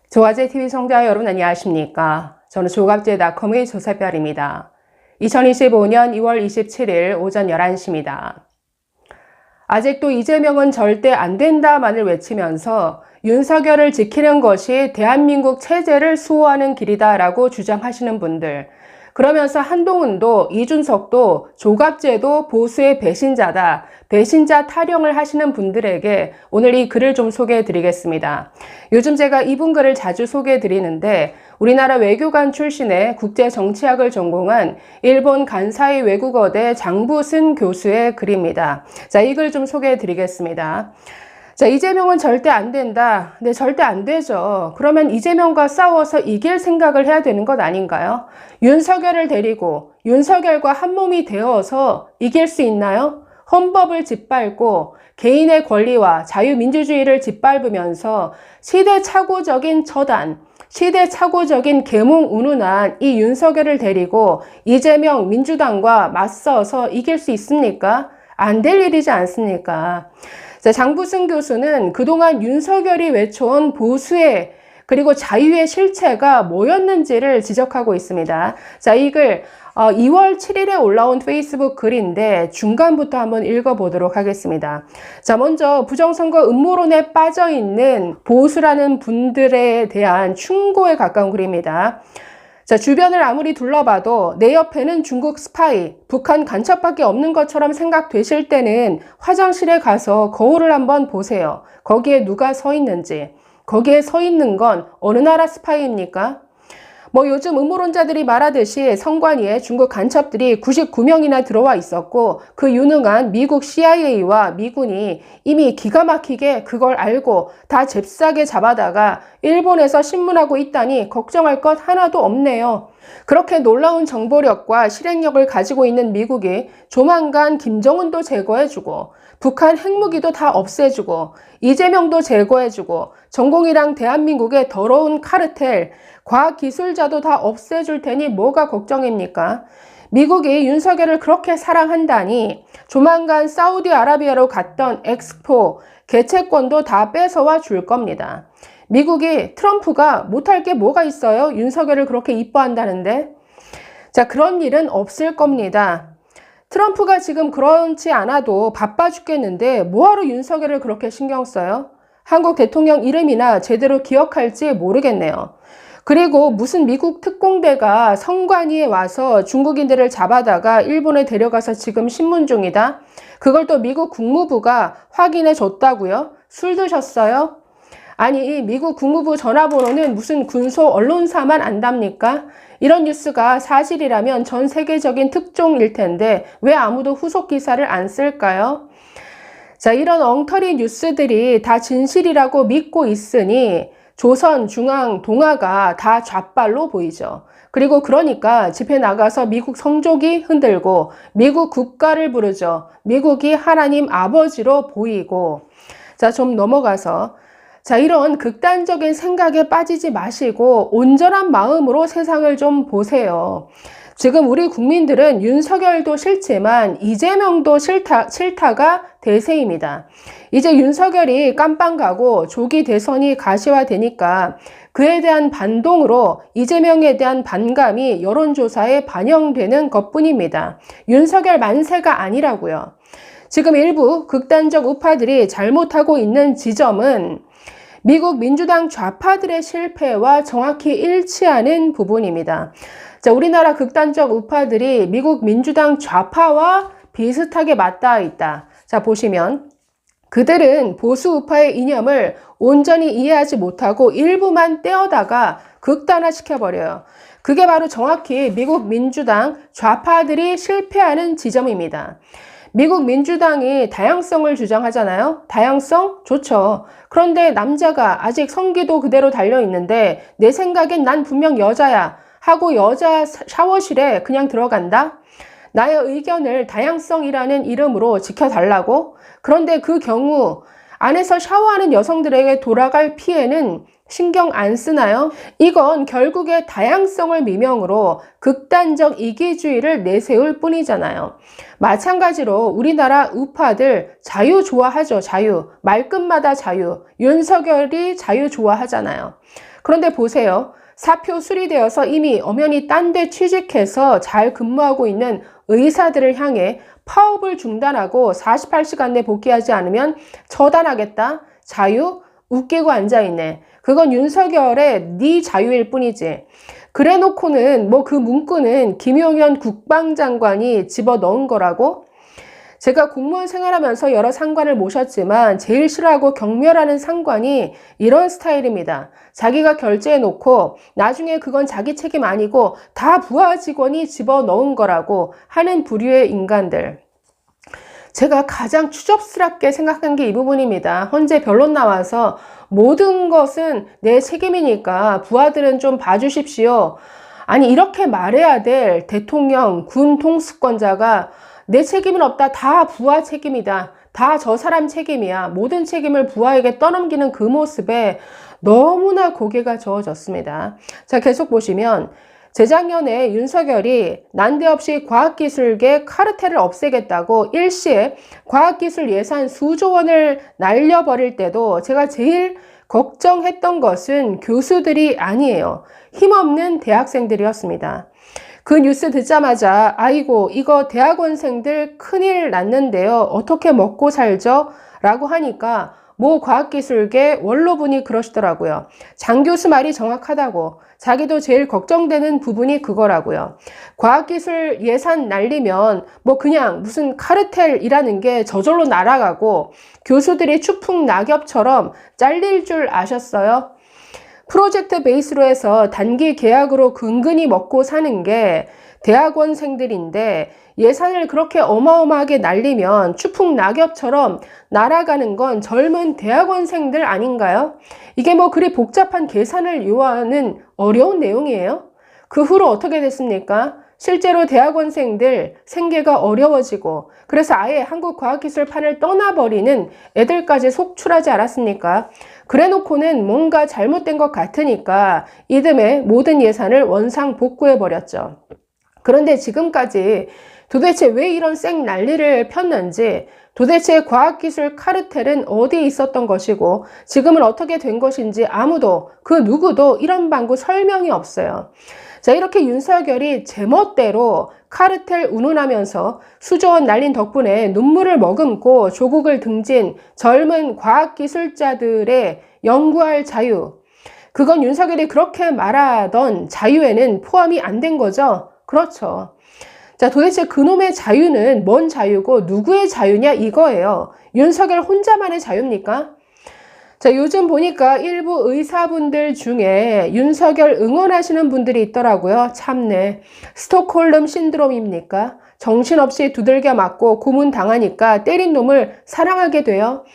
조갑제TV 청자 여러분 안녕하십니까? 저는 조갑제닷컴의 조세별입니다. 2025년 2월 27일 오전 11시입니다. 아직도 이재명은 절대 안 된다만을 외치면서 윤석열을 지키는 것이 대한민국 체제를 수호하는 길이다라고 주장하시는 분들, 그러면서 한동훈도 이준석도 조갑제도 보수의 배신자다, 배신자 타령을 하시는 분들에게 오늘 이 글을 좀 소개해 드리겠습니다. 요즘 제가 이분 글을 자주 소개해 드리는데 우리나라 외교관 출신의 국제정치학을 전공한 일본 간사이 외국어대 장부승 교수의 글입니다. 자, 이 글 좀 소개해 드리겠습니다. 자, 이재명은 절대 안 된다. 네, 절대 안 되죠. 그러면 이재명과 싸워서 이길 생각을 해야 되는 것 아닌가요? 윤석열을 데리고 윤석열과 한몸이 되어서 이길 수 있나요? 헌법을 짓밟고 개인의 권리와 자유민주주의를 짓밟으면서 시대착오적인 처단, 시대착오적인 계몽운운한 이 윤석열을 데리고 이재명 민주당과 맞서서 이길 수 있습니까? 안 될 일이지 않습니까? 자, 장부승 교수는 그동안 윤석열이 외쳐온 보수의 그리고 자유의 실체가 뭐였는지를 지적하고 있습니다. 자, 이 글 2월 7일에 올라온 페이스북 글인데 중간부터 한번 읽어보도록 하겠습니다. 자, 먼저 부정선거 음모론에 빠져있는 보수라는 분들에 대한 충고에 가까운 글입니다. 자, 주변을 아무리 둘러봐도 내 옆에는 중국 스파이, 북한 간첩밖에 없는 것처럼 생각되실 때는 화장실에 가서 거울을 한번 보세요. 거기에 누가 서 있는지. 거기에 서 있는 건 어느 나라 스파이입니까? 요즘 음모론자들이 말하듯이 선관위에 중국 간첩들이 99명이나 들어와 있었고 그 유능한 미국 CIA와 미군이 이미 기가 막히게 그걸 알고 다 잽싸게 잡아다가 일본에서 신문하고 있다니 걱정할 것 하나도 없네요. 그렇게 놀라운 정보력과 실행력을 가지고 있는 미국이 조만간 김정은도 제거해주고 북한 핵무기도 다 없애주고 이재명도 제거해주고 전공이랑 대한민국의 더러운 카르텔, 과학기술자도 다 없애줄 테니 뭐가 걱정입니까? 미국이 윤석열을 그렇게 사랑한다니 조만간 사우디아라비아로 갔던 엑스포, 개최권도 다 뺏어와 줄 겁니다. 미국이 트럼프가 못할 게 뭐가 있어요? 윤석열을 그렇게 이뻐한다는데? 자, 그런 일은 없을 겁니다. 트럼프가 지금 그렇지 않아도 바빠 죽겠는데 뭐하러 윤석열을 그렇게 신경 써요? 한국 대통령 이름이나 제대로 기억할지 모르겠네요. 그리고 무슨 미국 특공대가 선관위에 와서 중국인들을 잡아다가 일본에 데려가서 지금 신문 중이다? 그걸 또 미국 국무부가 확인해 줬다고요? 술 드셨어요? 아니, 미국 국무부 전화번호는 무슨 군소 언론사만 안답니까? 이런 뉴스가 사실이라면 전 세계적인 특종일 텐데 왜 아무도 후속 기사를 안 쓸까요? 자, 이런 엉터리 뉴스들이 다 진실이라고 믿고 있으니 조선, 중앙, 동아가 다 좌빨로 보이죠. 그리고 그러니까 집회 나가서 미국 성조기 흔들고 미국 국가를 부르죠. 미국이 하나님 아버지로 보이고. 자, 좀 넘어가서 자, 이런 극단적인 생각에 빠지지 마시고 온전한 마음으로 세상을 좀 보세요. 지금 우리 국민들은 윤석열도 싫지만 이재명도 싫다가 대세입니다. 이제 윤석열이 깜빵 가고 조기 대선이 가시화되니까 그에 대한 반동으로 이재명에 대한 반감이 여론조사에 반영되는 것뿐입니다. 윤석열 만세가 아니라고요. 지금 일부 극단적 우파들이 잘못하고 있는 지점은 미국 민주당 좌파들의 실패와 정확히 일치하는 부분입니다. 자, 우리나라 극단적 우파들이 미국 민주당 좌파와 비슷하게 맞닿아 있다. 자, 보시면 그들은 보수 우파의 이념을 온전히 이해하지 못하고 일부만 떼어다가 극단화시켜버려요. 그게 바로 정확히 미국 민주당 좌파들이 실패하는 지점입니다. 미국 민주당이 다양성을 주장하잖아요. 다양성? 좋죠. 그런데 남자가 아직 성기도 그대로 달려있는데 내 생각엔 난 분명 여자야 하고 여자 샤워실에 그냥 들어간다? 나의 의견을 다양성이라는 이름으로 지켜달라고? 그런데 그 경우 안에서 샤워하는 여성들에게 돌아갈 피해는 신경 안 쓰나요? 이건 결국에 다양성을 미명으로 극단적 이기주의를 내세울 뿐이잖아요. 마찬가지로 우리나라 우파들 자유 좋아하죠. 자유. 말끝마다 자유. 윤석열이 자유 좋아하잖아요. 그런데 보세요. 사표 수리되어서 이미 엄연히 딴 데 취직해서 잘 근무하고 있는 의사들을 향해 파업을 중단하고 48시간 내 복귀하지 않으면 처단하겠다. 자유? 웃기고 앉아있네. 그건 윤석열의 네 자유일 뿐이지. 그래놓고는 뭐 그 문구는 김용현 국방장관이 집어넣은 거라고? 제가 공무원 생활하면서 여러 상관을 모셨지만 제일 싫어하고 경멸하는 상관이 이런 스타일입니다. 자기가 결제해놓고 나중에 그건 자기 책임 아니고 다 부하 직원이 집어넣은 거라고 하는 부류의 인간들. 제가 가장 추접스럽게 생각한 게 이 부분입니다. 헌재 변론 나와서 모든 것은 내 책임이니까 부하들은 좀 봐주십시오. 아니 이렇게 말해야 될 대통령, 군 통수권자가 내 책임은 없다. 다 부하 책임이다. 다 저 사람 책임이야. 모든 책임을 부하에게 떠넘기는 그 모습에 너무나 고개가 저어졌습니다. 자, 계속 보시면 재작년에 윤석열이 난데없이 과학기술계 카르텔을 없애겠다고 일시에 과학기술 예산 수조 원을 날려버릴 때도 제가 제일 걱정했던 것은 교수들이 아니에요. 힘없는 대학생들이었습니다. 그 뉴스 듣자마자 아이고 이거 대학원생들 큰일 났는데요. 어떻게 먹고 살죠? 라고 하니까 모 과학기술계 원로분이 그러시더라고요. 장 교수 말이 정확하다고. 자기도 제일 걱정되는 부분이 그거라고요. 과학기술 예산 날리면 뭐 그냥 무슨 카르텔이라는 게 저절로 날아가고 교수들이 추풍 낙엽처럼 잘릴 줄 아셨어요? 프로젝트 베이스로 해서 단기 계약으로 근근히 먹고 사는 게 대학원생들인데 예산을 그렇게 어마어마하게 날리면 추풍 낙엽처럼 날아가는 건 젊은 대학원생들 아닌가요? 이게 뭐 그리 복잡한 계산을 요하는 어려운 내용이에요? 그 후로 어떻게 됐습니까? 실제로 대학원생들 생계가 어려워지고 그래서 아예 한국과학기술판을 떠나버리는 애들까지 속출하지 않았습니까? 그래놓고는 뭔가 잘못된 것 같으니까 이듬해 모든 예산을 원상 복구해버렸죠. 그런데 지금까지 도대체 왜 이런 쌩 난리를 폈는지, 도대체 과학기술 카르텔은 어디에 있었던 것이고 지금은 어떻게 된 것인지 아무도 그 누구도 이런 방구 설명이 없어요. 자, 이렇게 윤석열이 제멋대로 카르텔 운운하면서 수조원 날린 덕분에 눈물을 머금고 조국을 등진 젊은 과학기술자들의 연구할 자유, 그건 윤석열이 그렇게 말하던 자유에는 포함이 안 된 거죠? 그렇죠. 자, 도대체 그놈의 자유는 뭔 자유고 누구의 자유냐 이거예요. 윤석열 혼자만의 자유입니까? 자, 요즘 보니까 일부 의사분들 중에 윤석열 응원하시는 분들이 있더라고요. 참네. 스톡홀름 신드롬입니까? 정신없이 두들겨 맞고 고문 당하니까 때린 놈을 사랑하게 돼요.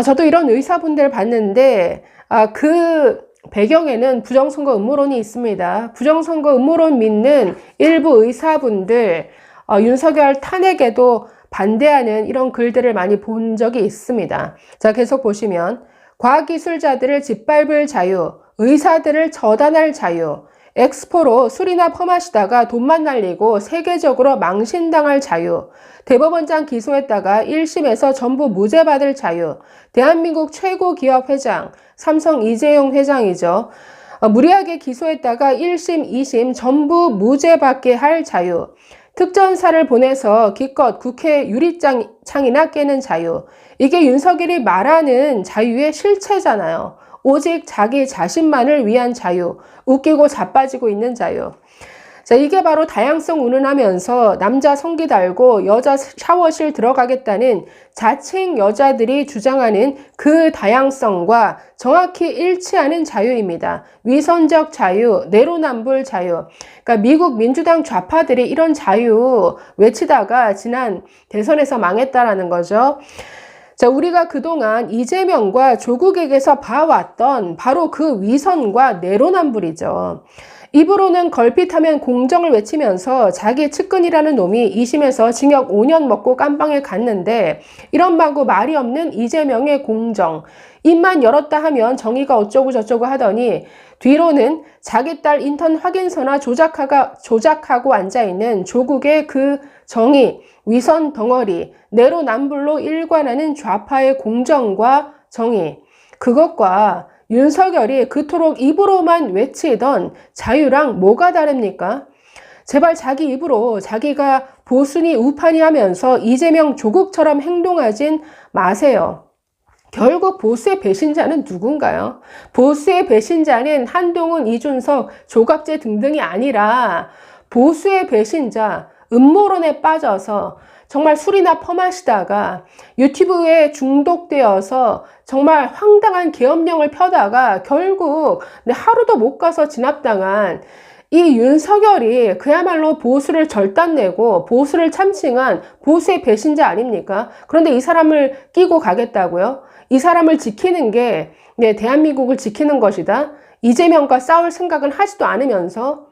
저도 이런 의사분들 봤는데 그 배경에는 부정선거 음모론이 있습니다. 부정선거 음모론 믿는 일부 의사분들 윤석열 탄핵에도 반대하는 이런 글들을 많이 본 적이 있습니다. 자, 계속 보시면 과학기술자들을 짓밟을 자유, 의사들을 처단할 자유, 엑스포로 술이나 퍼마시다가 돈만 날리고 세계적으로 망신당할 자유, 대법원장 기소했다가 1심에서 전부 무죄 받을 자유, 대한민국 최고 기업 회장, 삼성 이재용 회장이죠. 무리하게 기소했다가 1심, 2심 전부 무죄 받게 할 자유, 특전사를 보내서 기껏 국회 유리창이나 깨는 자유, 이게 윤석열이 말하는 자유의 실체잖아요. 오직 자기 자신만을 위한 자유, 웃기고 자빠지고 있는 자유. 자, 이게 바로 다양성 운운하면서 남자 성기 달고 여자 샤워실 들어가겠다는 자칭 여자들이 주장하는 그 다양성과 정확히 일치하는 자유입니다. 위선적 자유, 내로남불 자유. 그러니까 미국 민주당 좌파들이 이런 자유 외치다가 지난 대선에서 망했다라는 거죠. 자, 우리가 그동안 이재명과 조국에게서 봐왔던 바로 그 위선과 내로남불이죠. 입으로는 걸핏하면 공정을 외치면서 자기 측근이라는 놈이 2심에서 징역 5년 먹고 깜빵에 갔는데 이런 방구 말이 없는 이재명의 공정, 입만 열었다 하면 정의가 어쩌고 저쩌고 하더니 뒤로는 자기 딸 인턴 확인서나 조작하고 앉아있는 조국의 그 정의, 위선 덩어리, 내로남불로 일관하는 좌파의 공정과 정의, 그것과 윤석열이 그토록 입으로만 외치던 자유랑 뭐가 다릅니까? 제발 자기 입으로 자기가 보수니 우파니 하면서 이재명 조국처럼 행동하진 마세요. 결국 보수의 배신자는 누군가요? 보수의 배신자는 한동훈, 이준석, 조갑재 등등이 아니라 보수의 배신자, 음모론에 빠져서 정말 술이나 퍼마시다가 유튜브에 중독되어서 정말 황당한 계엄령을 펴다가 결국 하루도 못 가서 진압당한 이 윤석열이 그야말로 보수를 절단내고 보수를 참칭한 보수의 배신자 아닙니까? 그런데 이 사람을 끼고 가겠다고요? 이 사람을 지키는 게 대한민국을 지키는 것이다. 이재명과 싸울 생각은 하지도 않으면서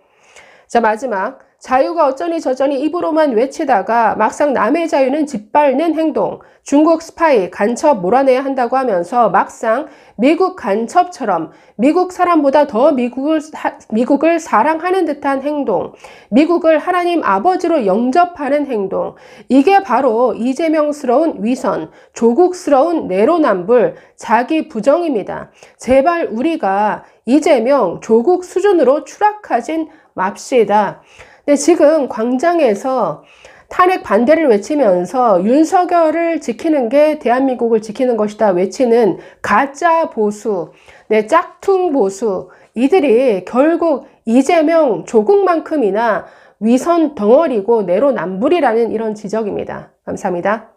자, 마지막 자유가 어쩌니 저쩌니 입으로만 외치다가 막상 남의 자유는 짓밟는 행동, 중국 스파이 간첩 몰아내야 한다고 하면서 막상 미국 간첩처럼 미국 사람보다 더 미국을 사랑하는 듯한 행동, 미국을 하나님 아버지로 영접하는 행동, 이게 바로 이재명스러운 위선, 조국스러운 내로남불, 자기 부정입니다. 제발 우리가 이재명, 조국 수준으로 추락하진 맙시다. 근데 지금 광장에서 탄핵 반대를 외치면서 윤석열을 지키는 게 대한민국을 지키는 것이다 외치는 가짜 보수, 짝퉁 보수, 이들이 결국 이재명, 조국만큼이나 위선 덩어리고 내로남불이라는 이런 지적입니다. 감사합니다.